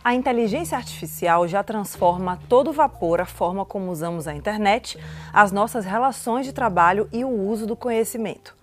A inteligência artificial já transforma a todo vapor a forma como usamos a internet, as nossas relações de trabalho e o uso do conhecimento.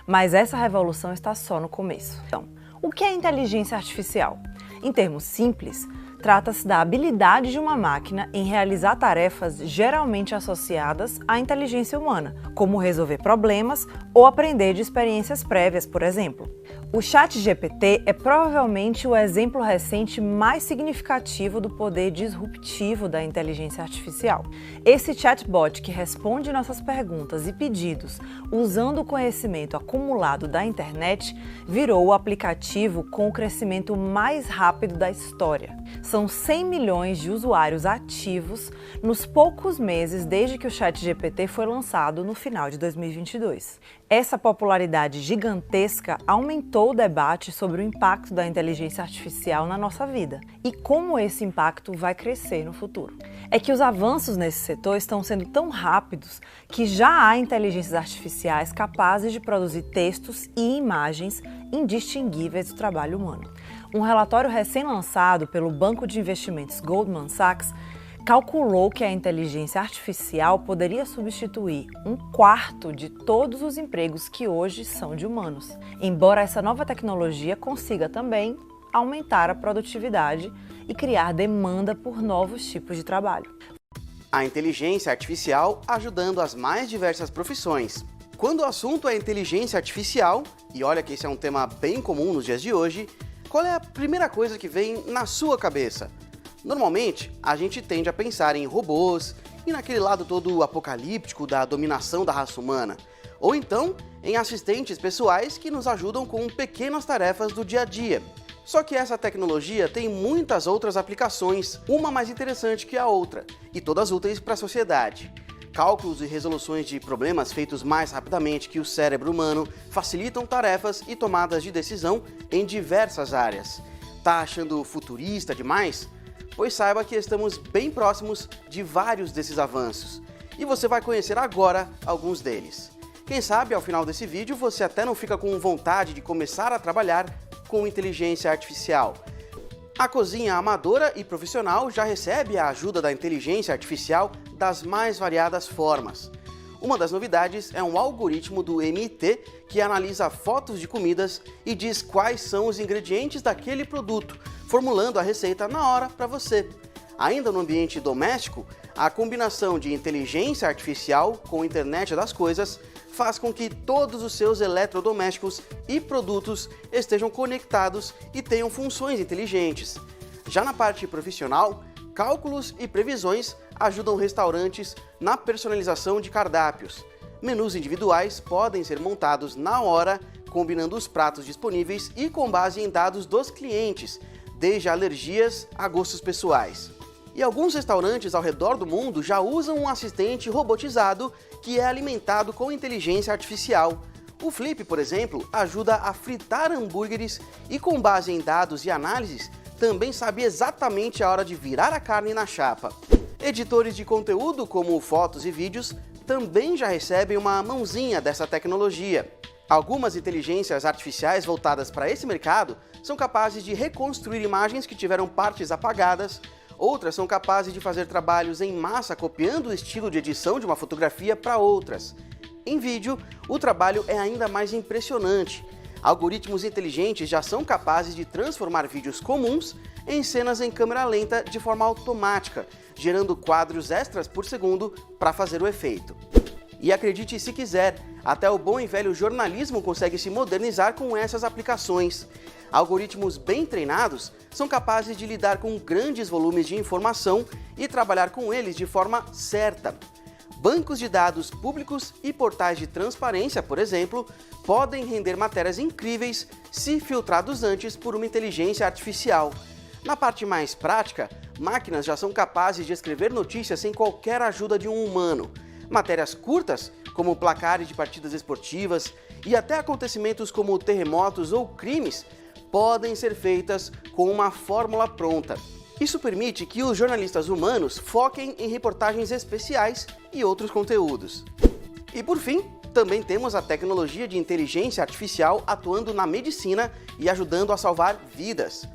Mas essa revolução está só no começo. Então, o que é inteligência artificial? Em termos simples, trata-se da habilidade de uma máquina em realizar tarefas geralmente associadas à inteligência humana, como resolver problemas ou aprender de experiências prévias, por exemplo. O ChatGPT é provavelmente o exemplo recente mais significativo do poder disruptivo da inteligência artificial. Esse chatbot que responde nossas perguntas e pedidos usando o conhecimento acumulado da internet virou o aplicativo com o crescimento mais rápido da história. São 100 milhões de usuários ativos nos poucos meses desde que o ChatGPT foi lançado no final de 2022. Essa popularidade gigantesca aumentou o debate sobre o impacto da inteligência artificial na nossa vida e como esse impacto vai crescer no futuro. É que os avanços nesse setor estão sendo tão rápidos que já há inteligências artificiais capazes de produzir textos e imagens indistinguíveis do trabalho humano. Um relatório recém-lançado pelo banco de investimentos Goldman Sachs calculou que a inteligência artificial poderia substituir 1/4 de todos os empregos que hoje são de humanos, embora essa nova tecnologia consiga também aumentar a produtividade e criar demanda por novos tipos de trabalho. A inteligência artificial ajudando as mais diversas profissões. Quando o assunto é inteligência artificial, e olha que esse é um tema bem comum nos dias de hoje, qual é a primeira coisa que vem na sua cabeça? Normalmente, a gente tende a pensar em robôs e naquele lado todo apocalíptico da dominação da raça humana, ou então em assistentes pessoais que nos ajudam com pequenas tarefas do dia a dia. Só que essa tecnologia tem muitas outras aplicações, uma mais interessante que a outra, e todas úteis para a sociedade. Cálculos e resoluções de problemas feitos mais rapidamente que o cérebro humano facilitam tarefas e tomadas de decisão em diversas áreas. Tá achando futurista demais? Pois saiba que estamos bem próximos de vários desses avanços. E você vai conhecer agora alguns deles. Quem sabe, ao final desse vídeo, você até não fica com vontade de começar a trabalhar com inteligência artificial. A cozinha amadora e profissional já recebe a ajuda da inteligência artificial das mais variadas formas. Uma das novidades é um algoritmo do MIT que analisa fotos de comidas e diz quais são os ingredientes daquele produto, formulando a receita na hora para você. Ainda no ambiente doméstico, a combinação de inteligência artificial com internet das coisas faz com que todos os seus eletrodomésticos e produtos estejam conectados e tenham funções inteligentes. Já na parte profissional, cálculos e previsões ajudam restaurantes na personalização de cardápios. Menus individuais podem ser montados na hora, combinando os pratos disponíveis e com base em dados dos clientes, desde alergias a gostos pessoais. E alguns restaurantes ao redor do mundo já usam um assistente robotizado que é alimentado com inteligência artificial. O Flip, por exemplo, ajuda a fritar hambúrgueres e, com base em dados e análises, também sabe exatamente a hora de virar a carne na chapa. Editores de conteúdo, como fotos e vídeos, também já recebem uma mãozinha dessa tecnologia. Algumas inteligências artificiais voltadas para esse mercado são capazes de reconstruir imagens que tiveram partes apagadas. Outras são capazes de fazer trabalhos em massa copiando o estilo de edição de uma fotografia para outras. Em vídeo, o trabalho é ainda mais impressionante. Algoritmos inteligentes já são capazes de transformar vídeos comuns em cenas em câmera lenta de forma automática, gerando quadros extras por segundo para fazer o efeito. E acredite se quiser, até o bom e velho jornalismo consegue se modernizar com essas aplicações. Algoritmos bem treinados são capazes de lidar com grandes volumes de informação e trabalhar com eles de forma certa. Bancos de dados públicos e portais de transparência, por exemplo, podem render matérias incríveis se filtrados antes por uma inteligência artificial. Na parte mais prática, máquinas já são capazes de escrever notícias sem qualquer ajuda de um humano. Matérias curtas, como placares de partidas esportivas, e até acontecimentos como terremotos ou crimes, podem ser feitas com uma fórmula pronta. Isso permite que os jornalistas humanos foquem em reportagens especiais e outros conteúdos. E por fim, também temos a tecnologia de inteligência artificial atuando na medicina e ajudando a salvar vidas.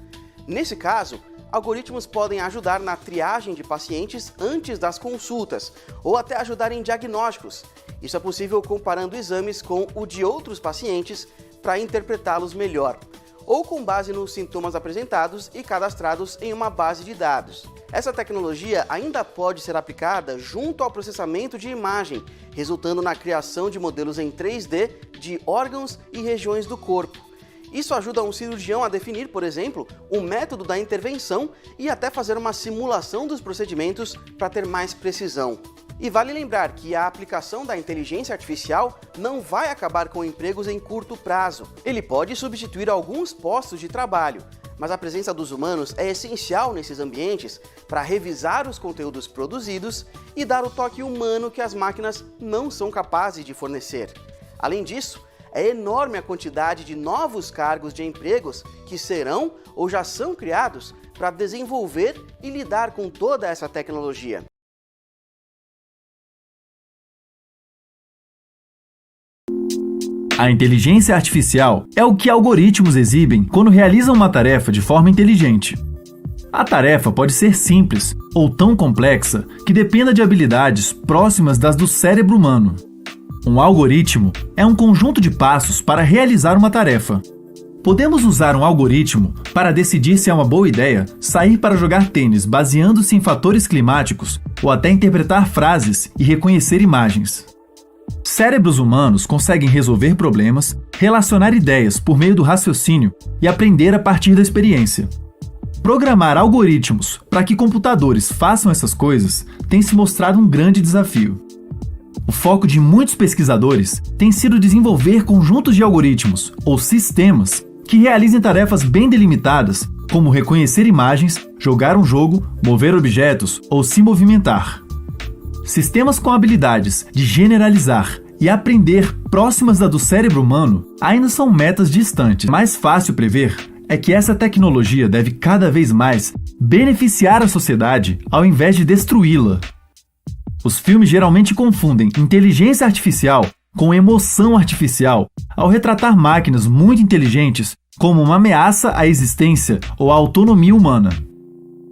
Nesse caso, algoritmos podem ajudar na triagem de pacientes antes das consultas, ou até ajudar em diagnósticos. Isso é possível comparando exames com o de outros pacientes para interpretá-los melhor, ou com base nos sintomas apresentados e cadastrados em uma base de dados. Essa tecnologia ainda pode ser aplicada junto ao processamento de imagem, resultando na criação de modelos em 3D de órgãos e regiões do corpo. Isso ajuda um cirurgião a definir, por exemplo, o método da intervenção e até fazer uma simulação dos procedimentos para ter mais precisão. E vale lembrar que a aplicação da inteligência artificial não vai acabar com empregos em curto prazo. Ele pode substituir alguns postos de trabalho, mas a presença dos humanos é essencial nesses ambientes para revisar os conteúdos produzidos e dar o toque humano que as máquinas não são capazes de fornecer. Além disso, é enorme a quantidade de novos cargos de empregos que serão ou já são criados para desenvolver e lidar com toda essa tecnologia. A inteligência artificial é o que algoritmos exibem quando realizam uma tarefa de forma inteligente. A tarefa pode ser simples ou tão complexa que dependa de habilidades próximas das do cérebro humano. Um algoritmo é um conjunto de passos para realizar uma tarefa. Podemos usar um algoritmo para decidir se é uma boa ideia sair para jogar tênis baseando-se em fatores climáticos ou até interpretar frases e reconhecer imagens. Cérebros humanos conseguem resolver problemas, relacionar ideias por meio do raciocínio e aprender a partir da experiência. Programar algoritmos para que computadores façam essas coisas tem se mostrado um grande desafio. O foco de muitos pesquisadores tem sido desenvolver conjuntos de algoritmos ou sistemas que realizem tarefas bem delimitadas, como reconhecer imagens, jogar um jogo, mover objetos ou se movimentar. Sistemas com habilidades de generalizar e aprender próximas da do cérebro humano ainda são metas distantes. Mais fácil prever é que essa tecnologia deve cada vez mais beneficiar a sociedade ao invés de destruí-la. Os filmes geralmente confundem inteligência artificial com emoção artificial ao retratar máquinas muito inteligentes como uma ameaça à existência ou à autonomia humana.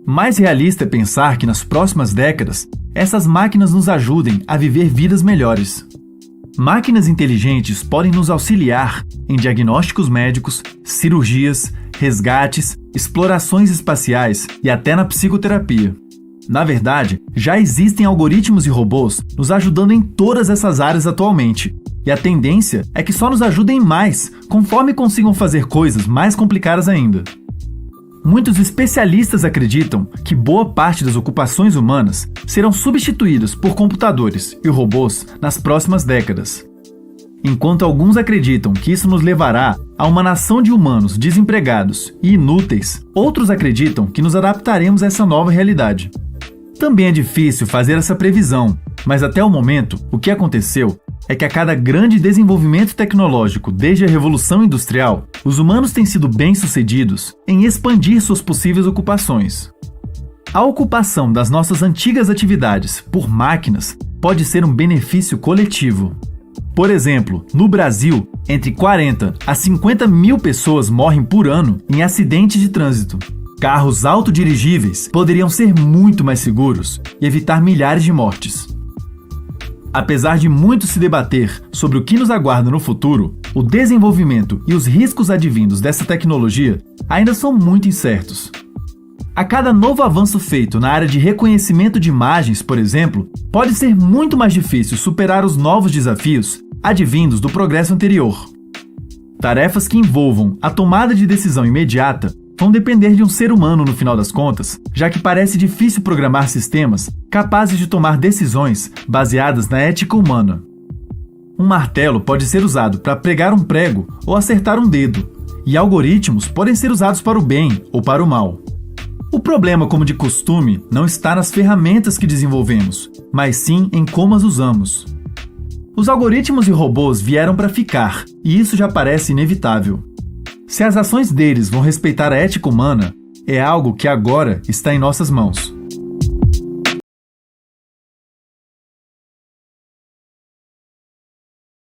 Mais realista é pensar que nas próximas décadas, essas máquinas nos ajudem a viver vidas melhores. Máquinas inteligentes podem nos auxiliar em diagnósticos médicos, cirurgias, resgates, explorações espaciais e até na psicoterapia. Na verdade, já existem algoritmos e robôs nos ajudando em todas essas áreas atualmente, e a tendência é que só nos ajudem mais conforme consigam fazer coisas mais complicadas ainda. Muitos especialistas acreditam que boa parte das ocupações humanas serão substituídas por computadores e robôs nas próximas décadas. Enquanto alguns acreditam que isso nos levará a uma nação de humanos desempregados e inúteis, outros acreditam que nos adaptaremos a essa nova realidade. Também é difícil fazer essa previsão, mas até o momento, o que aconteceu é que a cada grande desenvolvimento tecnológico desde a Revolução Industrial, os humanos têm sido bem-sucedidos em expandir suas possíveis ocupações. A ocupação das nossas antigas atividades por máquinas pode ser um benefício coletivo. Por exemplo, no Brasil, entre 40 a 50 mil pessoas morrem por ano em acidentes de trânsito. Carros autodirigíveis poderiam ser muito mais seguros e evitar milhares de mortes. Apesar de muito se debater sobre o que nos aguarda no futuro, o desenvolvimento e os riscos advindos dessa tecnologia ainda são muito incertos. A cada novo avanço feito na área de reconhecimento de imagens, por exemplo, pode ser muito mais difícil superar os novos desafios advindos do progresso anterior. Tarefas que envolvam a tomada de decisão imediata vão depender de um ser humano no final das contas, já que parece difícil programar sistemas capazes de tomar decisões baseadas na ética humana. Um martelo pode ser usado para pregar um prego ou acertar um dedo, e algoritmos podem ser usados para o bem ou para o mal. O problema, como de costume, não está nas ferramentas que desenvolvemos, mas sim em como as usamos. Os algoritmos e robôs vieram para ficar, e isso já parece inevitável. Se as ações deles vão respeitar a ética humana, é algo que agora está em nossas mãos.